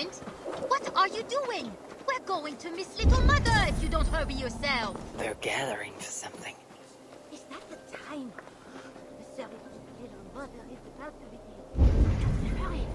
mind. What are you doing? We're going to miss Little Mother if you don't hurry yourself. They're gathering for something. Is that the time? The service of Little Mother is about to begin. Hurry.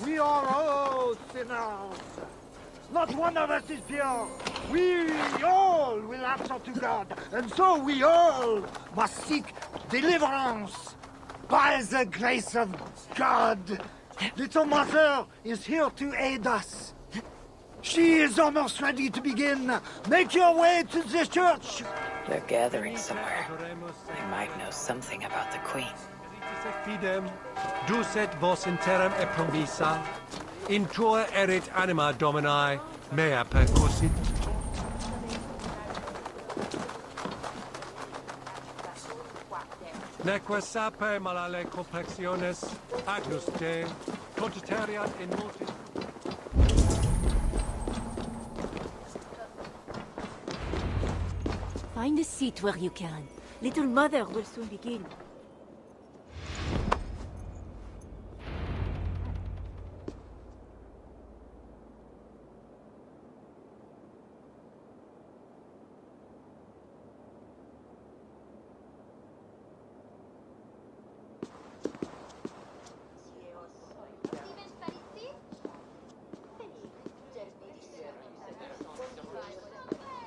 We are all sinners. Not one of us is pure. We all will answer to God. And so we all must seek deliverance by the grace of God. Little Mother is here to aid us. She is almost ready to begin. Make your way to the church. They're gathering somewhere. They might know something about the Queen. Fidem, ducet vos in terram e provisa, in tua erit anima Domini, mea percussit. Neque sape malale complexiones, agnus Dei, cogitariat in multis. Find a seat where you can. Little Mother will soon begin.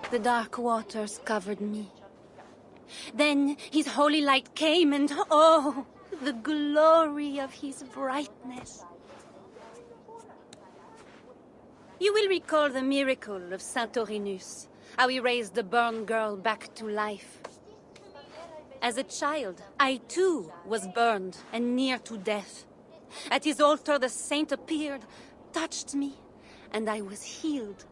The dark waters covered me. Then his holy light came and oh, the glory of his brightness. You will recall the miracle of Saint Aurinus, how he raised the burned girl back to life. As a child, I too was burned and near to death. At his altar the saint appeared, touched me, and I was healed.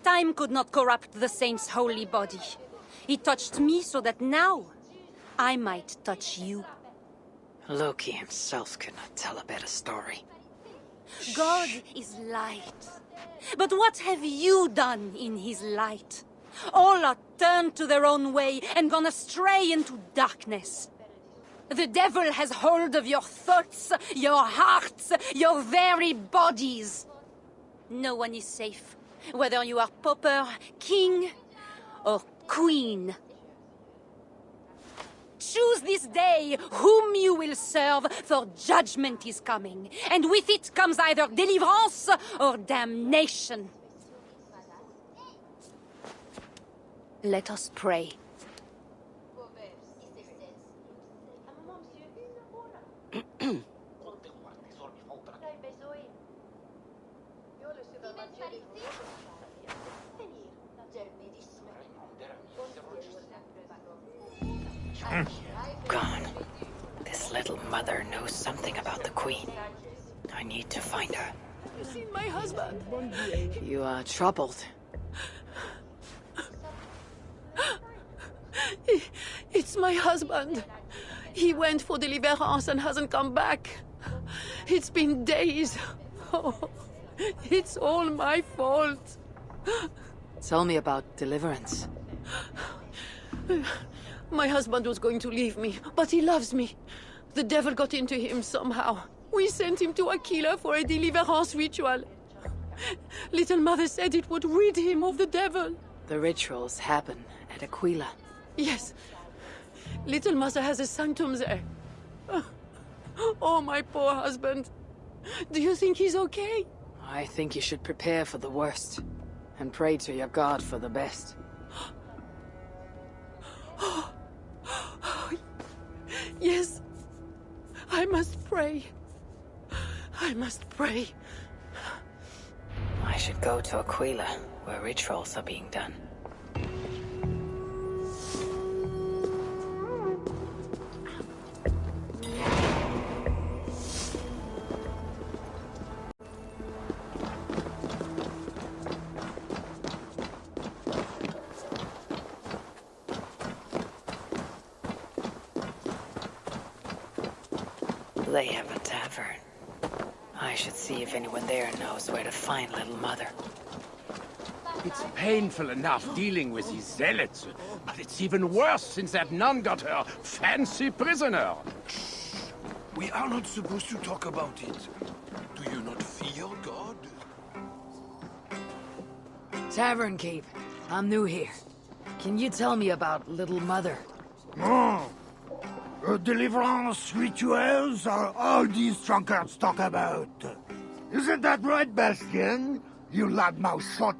Time could not corrupt the saint's holy body. He touched me so that now I might touch you. Loki himself could not tell a better story. God is light. But what have you done in his light? All are turned to their own way and gone astray into darkness. The devil has hold of your thoughts, your hearts, your very bodies. No one is safe, whether you are pauper, king, or queen. Choose this day whom you will serve, for judgment is coming, and with it comes either deliverance or damnation. Let us pray. Gone. This little mother knows something about the Queen. I need to find her. You seen my husband? You are troubled. It's my husband. He went for deliverance and hasn't come back. It's been days. Oh, it's all my fault. Tell me about deliverance. My husband was going to leave me, but he loves me. The devil got into him somehow. We sent him to Aquila for a deliverance ritual. Little Mother said it would rid him of the devil. The rituals happen at Aquila. Yes. Little Mother has a sanctum there. Oh, my poor husband. Do you think he's okay? I think you should prepare for the worst and pray to your God for the best. Yes. I must pray. I must pray. I should go to Aquila, where rituals are being done. They have a tavern. I should see if anyone there knows where to find little mother. It's painful enough dealing with these zealots, but it's even worse since that nun got her fancy prisoner. We are not supposed to talk about it. Do you not fear God? Tavern keep. I'm new here. Can you tell me about little mother? Oh. Deliverance rituals are all these drunkards talk about. Isn't that right, Bastien? You loudmouth sot.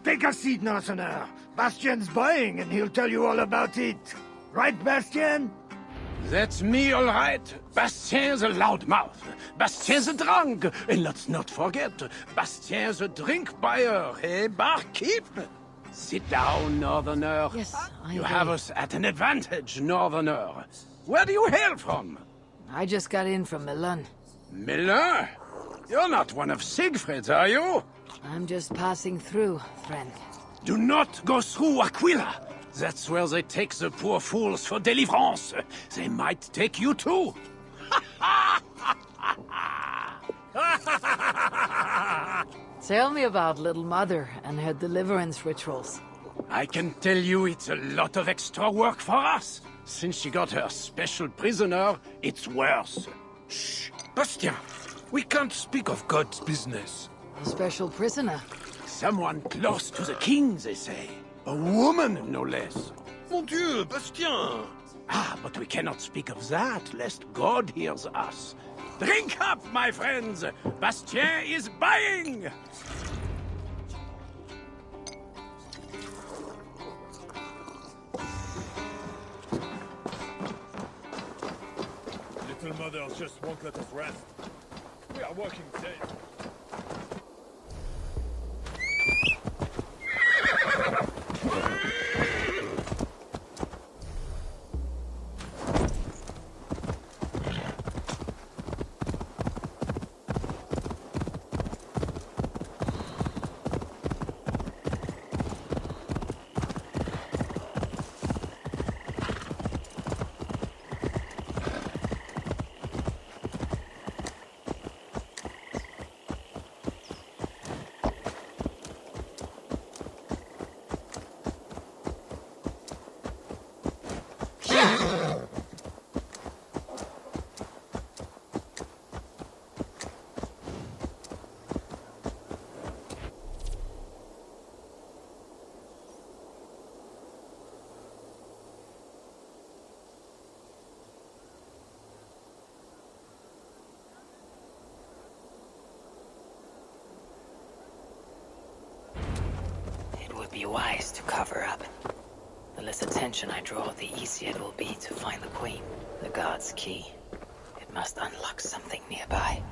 Take a seat, Northerner. Bastien's buying, and he'll tell you all about it. Right, Bastien? That's me, all right. Bastien's a loudmouth. Bastien's a drunk. And let's not forget, Bastien's a drink buyer, eh, barkeep? Sit down, Northerner. Yes, You have us at an advantage, Northerner. Where do you hail from? I just got in from Milan. Milan? You're not one of Siegfried's, are you? I'm just passing through, friend. Do not go through Aquila. That's where they take the poor fools for deliverance. They might take you too. Tell me about little mother and her deliverance rituals. I can tell you it's a lot of extra work for us. Since she got her special prisoner, it's worse. Shh! Bastien! We can't speak of God's business. A special prisoner. Someone close to the king, they say. A woman, no less. Mon Dieu, Bastien! Ah, but we cannot speak of that, lest God hears us. Drink up, my friends! Bastien is buying! Little mothers just won't let us rest. We are working days. It would be wise to cover up. The less attention I draw, the easier it will be to find the Queen. The God's key. It must unlock something nearby.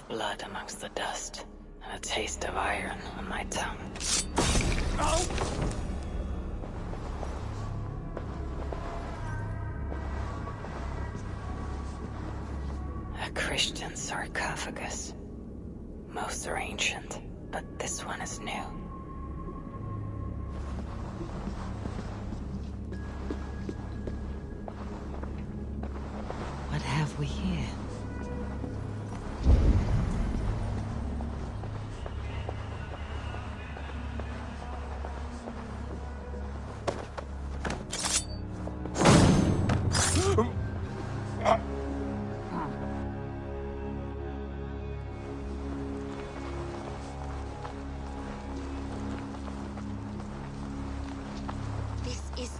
Blood amongst the dust, and a taste of iron on my tongue. A Christian sarcophagus. Most are ancient, but this one is new. What have we here?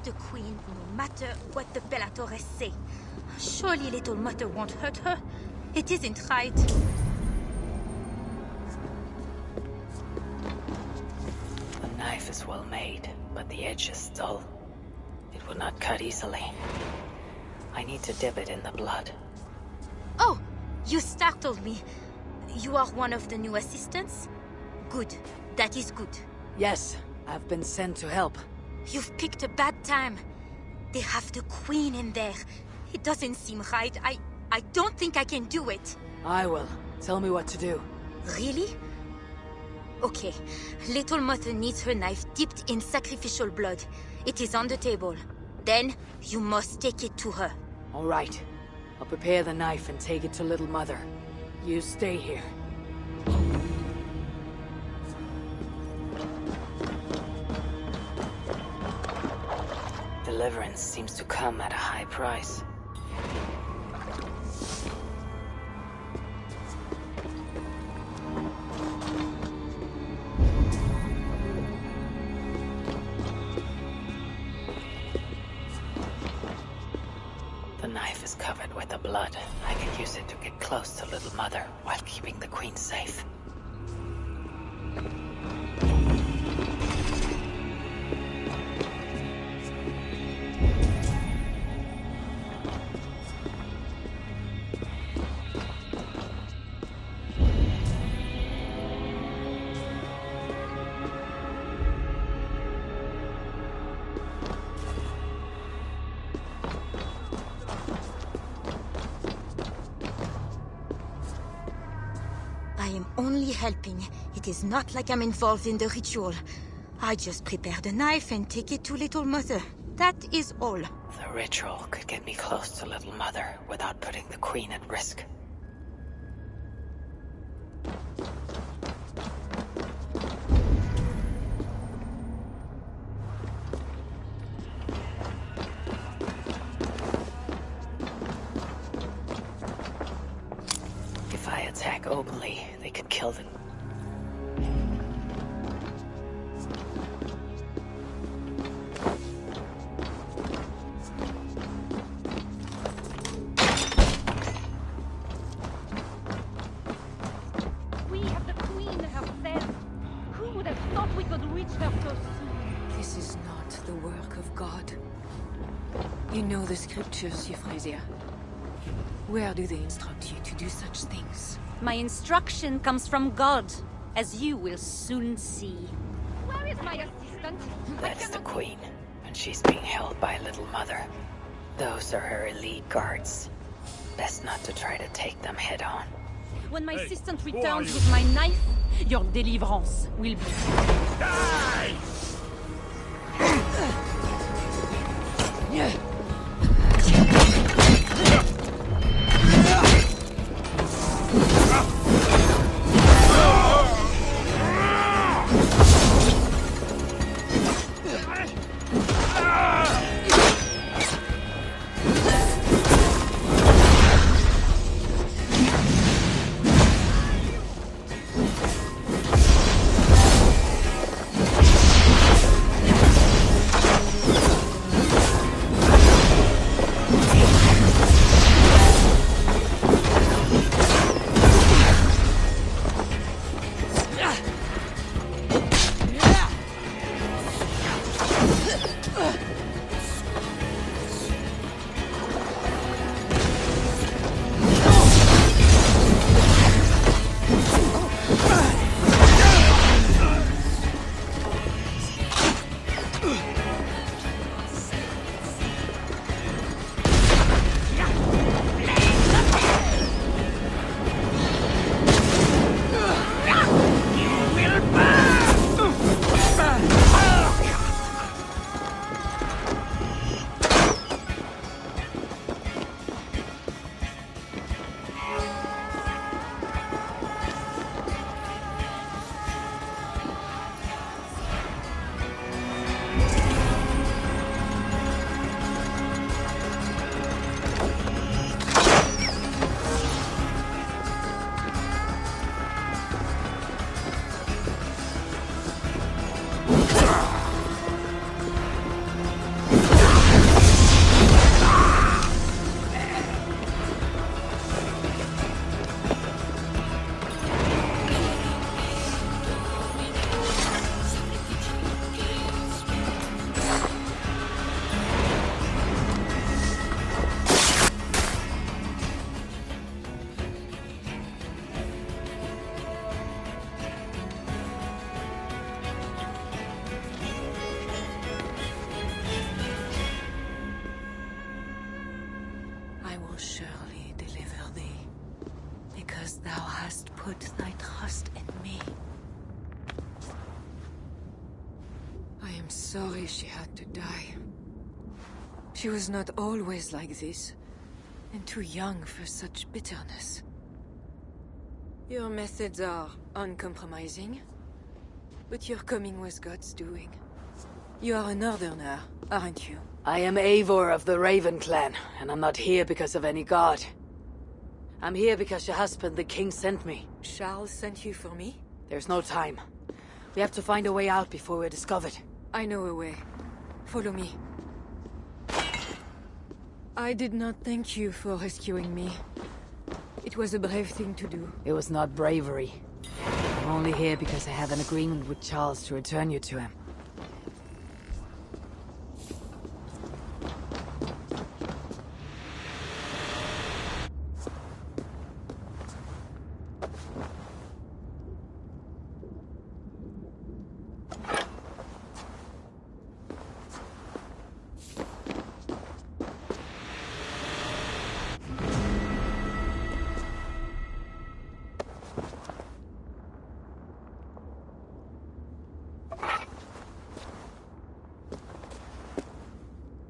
The Queen, no matter what the Bellatores say. Surely Little Mother won't hurt her. It isn't right. The knife is well made, but the edge is dull. It would not cut easily. I need to dip it in the blood. Oh, you startled me. You are one of the new assistants? Good. That is good. Yes, I've been sent to help. You've picked a bad time. They have the Queen in there. It doesn't seem right. I don't think I can do it. I will. Tell me what to do. Really? Okay. Little Mother needs her knife dipped in sacrificial blood. It is on the table. Then, you must take it to her. All right. I'll prepare the knife and take it to Little Mother. You stay here. Deliverance seems to come at a high price. The knife is covered with the blood. I can use it to get close to Little Mother while keeping the Queen safe. Helping. It is not like I'm involved in the ritual. I just prepare the knife and take it to Little Mother. That is all. The ritual could get me close to Little Mother without putting the Queen at risk. attack openly, they could kill them. We have the Queen herself. Who would have thought we could reach her so soon? This is not the work of God. You know the scriptures, Euphrasia. Where do they instruct you to do such things? My instruction comes from God, as you will soon see. Where is my assistant? That's the Queen, and she's being held by Little Mother. Those are her elite guards. Best not to try to take them head on. When my Hey, assistant who are returns you? with my knife, your deliverance will be. Die! I will surely deliver thee, because thou hast put thy trust in me. I am sorry she had to die. She was not always like this, and too young for such bitterness. Your methods are uncompromising, but your coming was God's doing. You are a northerner, aren't you? I am Eivor of the Raven Clan, and I'm not here because of any god. I'm here because your husband, the king, sent me. Charles sent you for me? There's no time. We have to find a way out before we're discovered. I know a way. Follow me. I did not thank you for rescuing me. It was a brave thing to do. It was not bravery. I'm only here because I have an agreement with Charles to return you to him.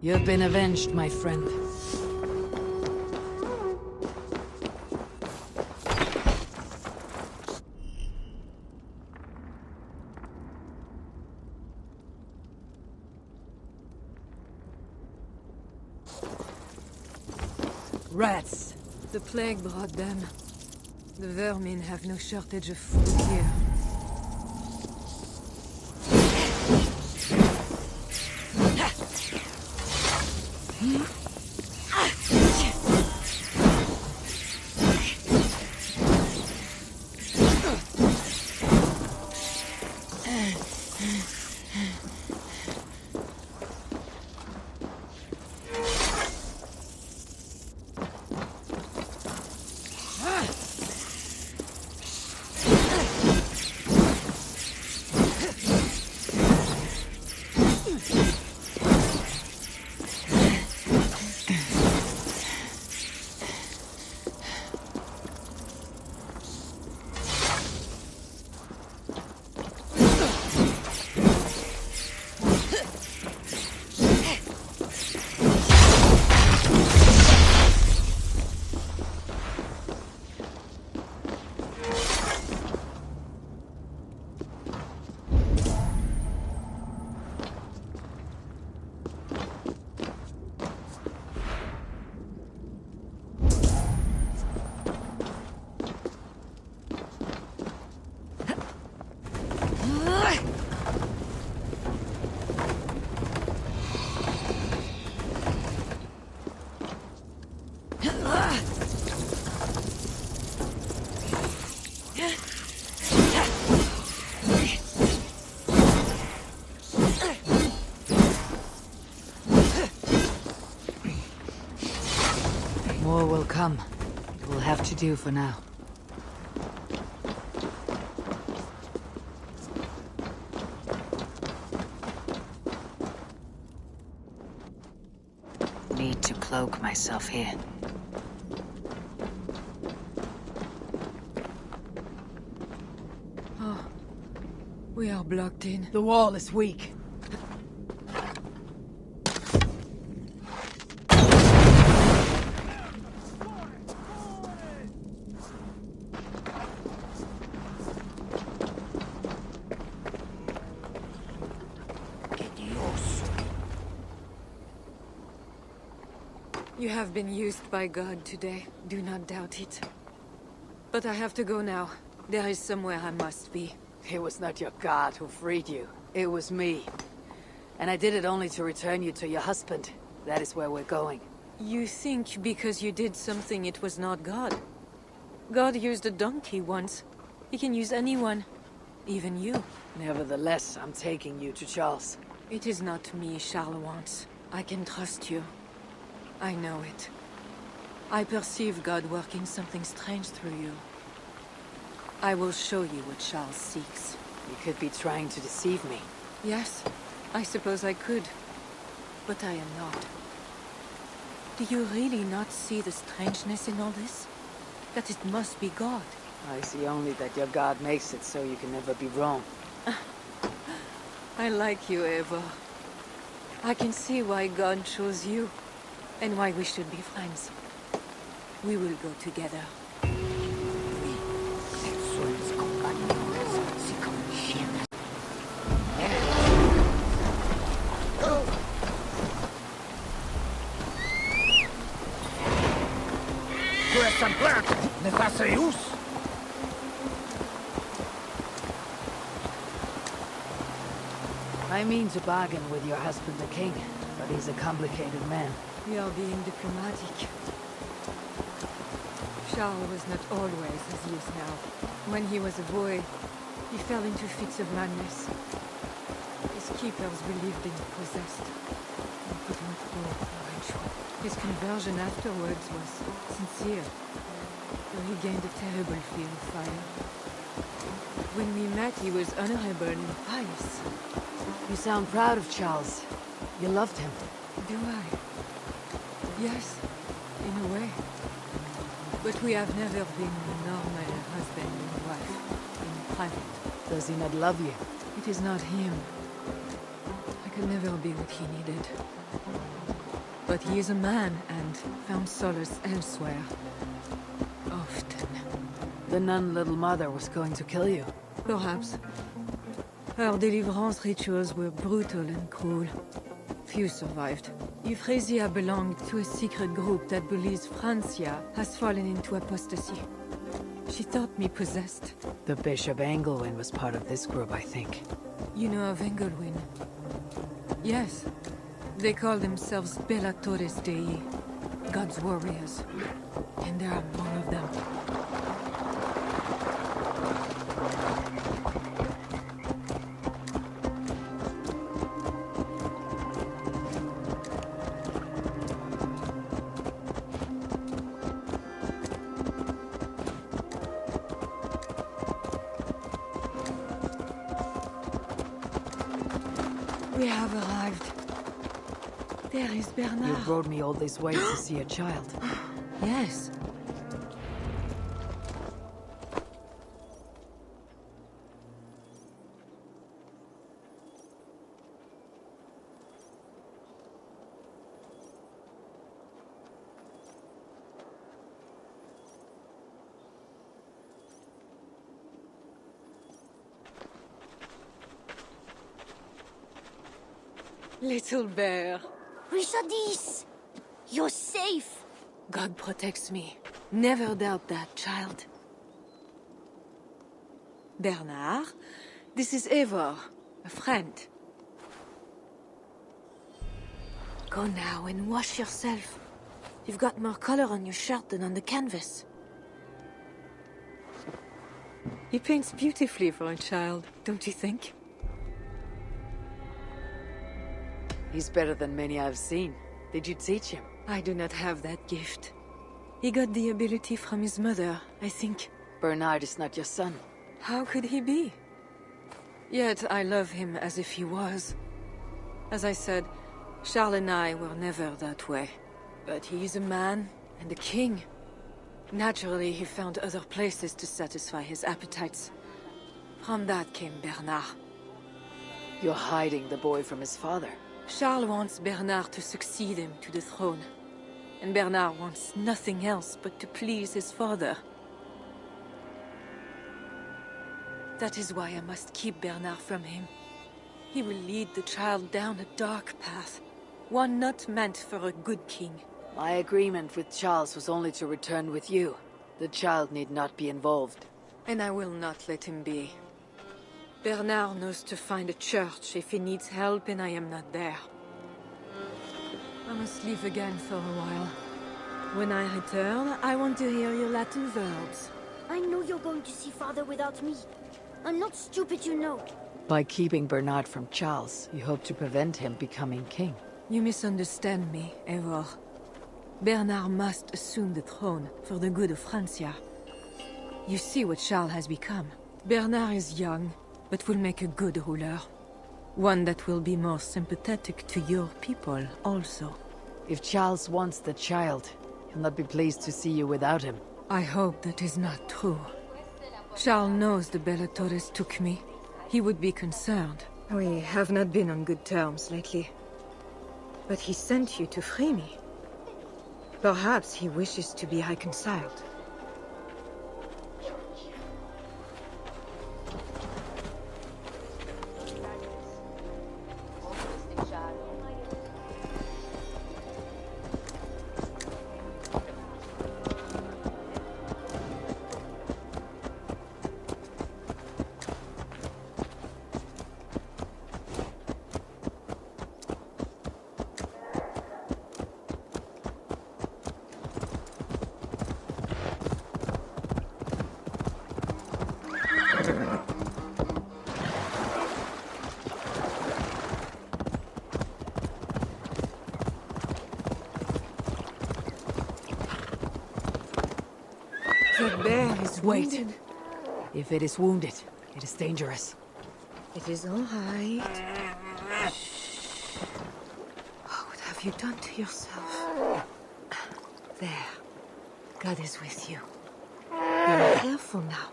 You've been avenged, my friend. Rats! The plague brought them. The vermin have no shortage of food here. More will come. It will have to do for now. Need to cloak myself here. Oh, we are blocked in. The wall is weak. You have been used by God today. Do not doubt it. But I have to go now. There is somewhere I must be. It was not your god who freed you. It was me. And I did it only to return you to your husband. That is where we're going. You think because you did something it was not God? God used a donkey once. He can use anyone. Even you. Nevertheless, I'm taking you to Charles. It is not me Charles wants. I can trust you. I know it. I perceive God working something strange through you. I will show you what Charles seeks. You could be trying to deceive me. Yes, I suppose I could. But I am not. Do you really not see the strangeness in all this? That it must be God. I see only that your god makes it so you can never be wrong. I like you, Eivor. I can see why God chose you. And why we should be friends. We will go together. Tu es semblante, Nefasseus? I mean to bargain with your husband the king, but he's a complicated man. We are being diplomatic. Charles was not always as he is now. When he was a boy, he fell into fits of madness. His keepers believed him possessed and put him through a ritual. His conversion afterwards was sincere, though he gained a terrible fear of fire. When we met, he was honorable and pious. You sound proud of Charles. You loved him. Do I? Yes, in a way. But we have never been normal husband and wife, in private. Does he not love you? It is not him. I could never be what he needed. But he is a man and found solace elsewhere. Often. The nun Little Mother was going to kill you. Perhaps. Her deliverance rituals were brutal and cruel. Few survived. Euphrasia belonged to a secret group that believes Francia has fallen into apostasy. She thought me possessed. The Bishop Engelwin was part of this group, I think. You know of Engelwin? Yes. They call themselves Bellatores Dei, God's warriors. And there are more of them. We have arrived. There is Bernard. You rode me all this way to see a child. Yes. Little bear. Richardis! You're safe! God protects me. Never doubt that, child. Bernard, this is Eivor, a friend. Go now and wash yourself. You've got more color on your shirt than on the canvas. He paints beautifully for a child, don't you think? He's better than many I've seen. Did you teach him? I do not have that gift. He got the ability from his mother, I think. Bernard is not your son. How could he be? Yet I love him as if he was. As I said, Charles and I were never that way. But he is a man and a king. Naturally, he found other places to satisfy his appetites. From that came Bernard. You're hiding the boy from his father. Charles wants Bernard to succeed him to the throne. And Bernard wants nothing else but to please his father. That is why I must keep Bernard from him. He will lead the child down a dark path, one not meant for a good king. My agreement with Charles was only to return with you. The child need not be involved. And I will not let him be. Bernard knows to find a church if he needs help and I am not there. I must leave again for a while. When I return, I want to hear your Latin verbs. I know you're going to see Father without me. I'm not stupid, you know. By keeping Bernard from Charles, you hope to prevent him becoming king. You misunderstand me, Eivor. Bernard must assume the throne for the good of Francia. You see what Charles has become. Bernard is young, but will make a good ruler. One that will be more sympathetic to your people, also. If Charles wants the child, he'll not be pleased to see you without him. I hope that is not true. Charles knows the Bellatores took me. He would be concerned. We have not been on good terms lately. But he sent you to free me. Perhaps he wishes to be reconciled. The bear is wounded. Wait. If it is wounded, it is dangerous. It is all right. Shh. What have you done to yourself? There. God is with you. Be careful now.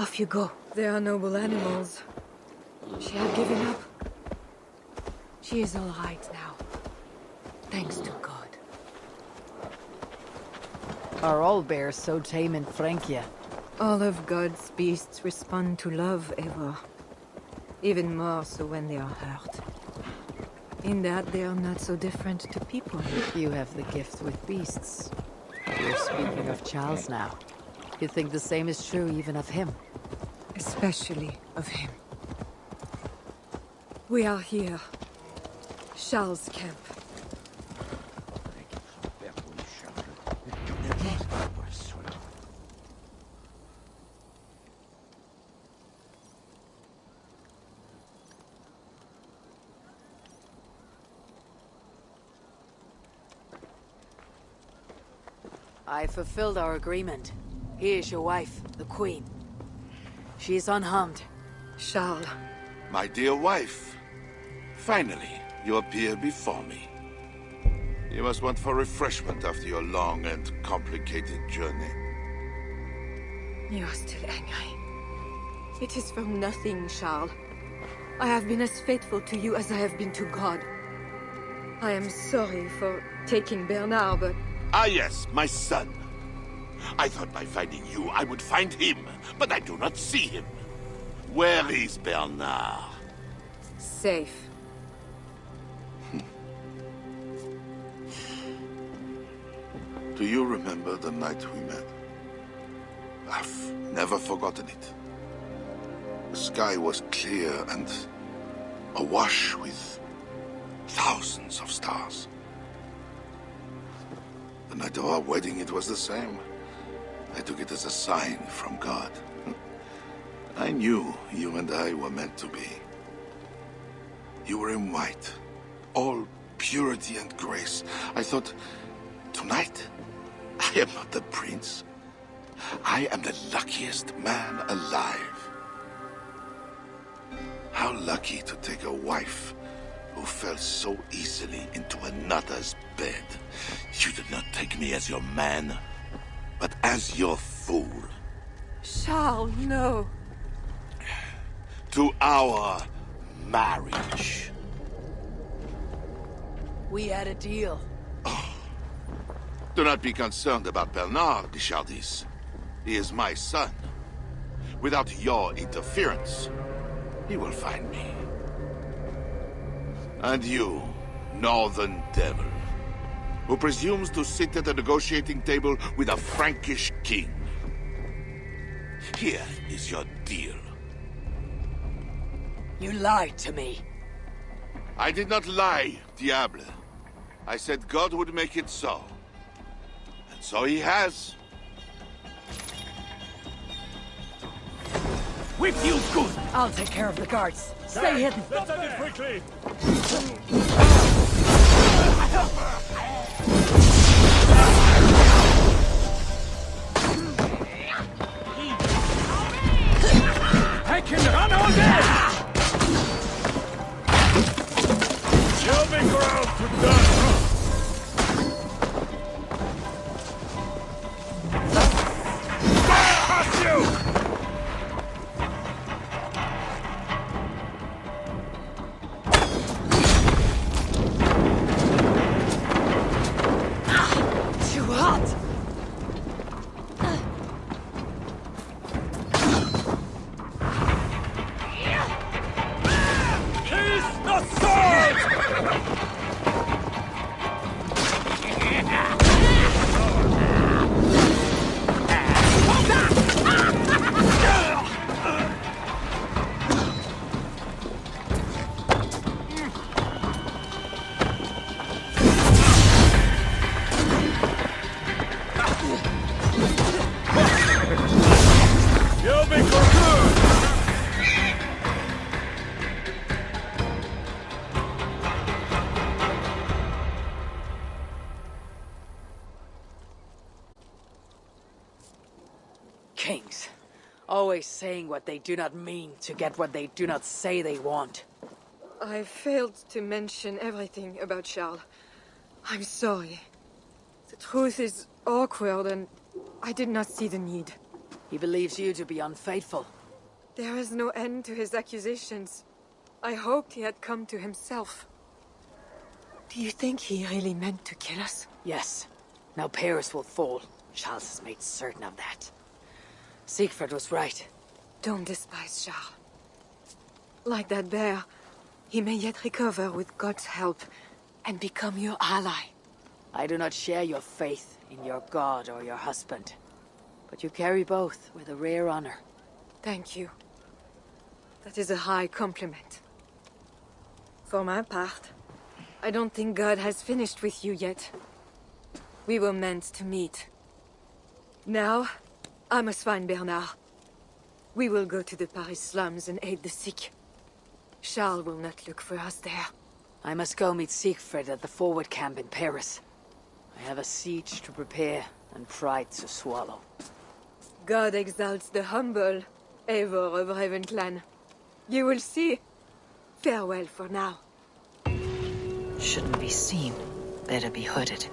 Off you go. They are noble animals. She had given up. She is all right now. Thanks to God. Are all bears so tame in Francia? All of God's beasts respond to love, Eivor. Even more so when they are hurt. In that they are not so different to people. You have the gift with beasts. You're speaking of Charles now. You think the same is true even of him? Especially of him. We are here. Charles' camp. I fulfilled our agreement. Here is your wife, the Queen. She is unharmed. Charles. My dear wife, finally you appear before me. You must want for refreshment after your long and complicated journey. You are still angry. It is for nothing, Charles. I have been as faithful to you as I have been to God. I am sorry for taking Bernard, but... Ah yes, my son. I thought by finding you, I would find him, but I do not see him. Where is Bernard? Safe. Do you remember the night we met? I've never forgotten it. The sky was clear and awash with thousands of stars. The night of our wedding, it was the same. I took it as a sign from God. I knew you and I were meant to be. You were in white, all purity and grace. I thought, tonight, I am not the prince. I am the luckiest man alive. How lucky to take a wife who fell so easily into another's bed. You did not take me as your man, but as your fool. Charles, no. To our marriage. We had a deal. Do not be concerned about Bernard, Bichardis. He is my son. Without your interference, he will find me. And you, northern devil, who presumes to sit at a negotiating table with a Frankish king. Here is your deal. You lied to me. I did not lie, Diable. I said God would make it so. And so he has. We feel good. I'll take care of the guards. Stay hidden. Let's end it quickly! I can run all day! You'll be ground to dust! Past you! Too hot. He's the sword! You'll be good! Kings. Always saying what they do not mean to get what they do not say they want. I failed to mention everything about Charles. I'm sorry. The truth is awkward and I did not see the need. He believes you to be unfaithful. There is no end to his accusations. I hoped he had come to himself. Do you think he really meant to kill us? Yes. Now Paris will fall. Charles has made certain of that. Siegfried was right. Don't despise Charles. Like that bear, he may yet recover with God's help and become your ally. I do not share your faith in your god or your husband. But you carry both with a rare honor. Thank you. That is a high compliment. For my part, I don't think God has finished with you yet. We were meant to meet. Now, I must find Bernard. We will go to the Paris slums and aid the sick. Charles will not look for us there. I must go meet Siegfried at the forward camp in Paris. I have a siege to prepare and pride to swallow. God exalts the humble, Eivor of Ravenclan. You will see. Farewell for now. Shouldn't be seen. Better be hooded.